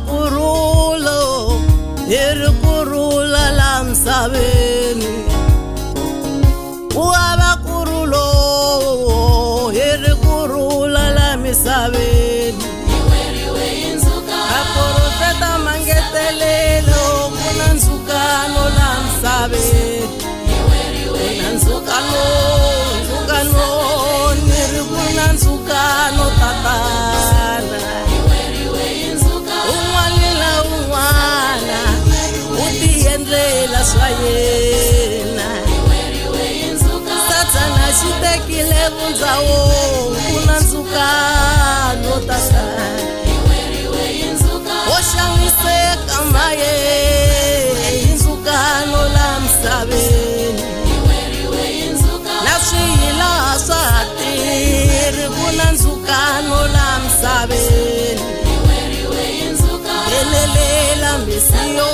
kurulo iri kurula la misaveni uava kurulo iri kurula la misaveni aprofeta mangetelelo kuna nzukano la misaveni kuna nzukano niri kuna nzukano tatana un'wana utiendlela swa yena Satana xitekile vundzawo kuna nzukano tatana wo xaniseka maye nzukano la misaveni na swiyila swa tirhi kuna nzukano la misaveni Elelela mesiyo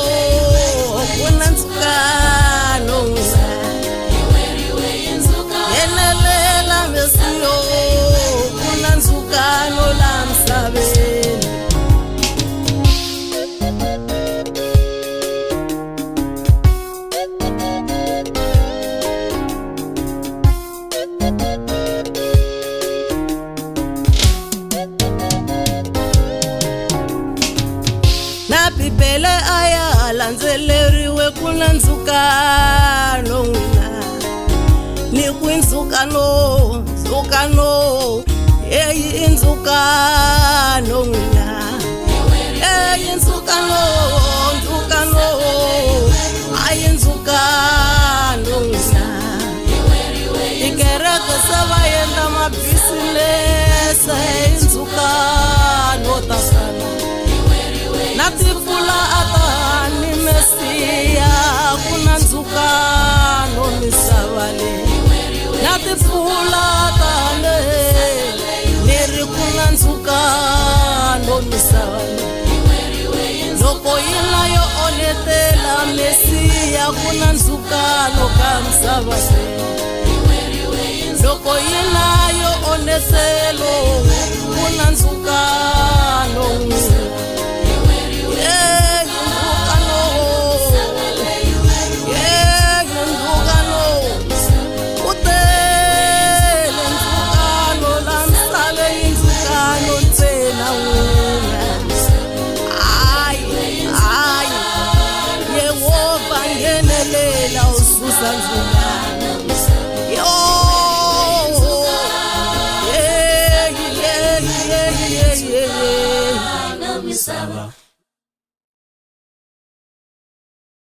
kuna nzukano Elelela mesiyo kuna nzukano la misaveni Na Bibele aya landzeleriwe kuna nzukano ni kwinzukano eyi nzukano eyi nzukano ayi nzukano ikereke sebayenda mabisinesi nzukano tasana na tipfula atani mesiya kuna nzukano misava leyi na tipfula atani niri kuna nzukano misava leyi loko yina yo onetela mesiya kuna nzukano ka misava leyi loko yina yo onetelo kuna nzukano Saba.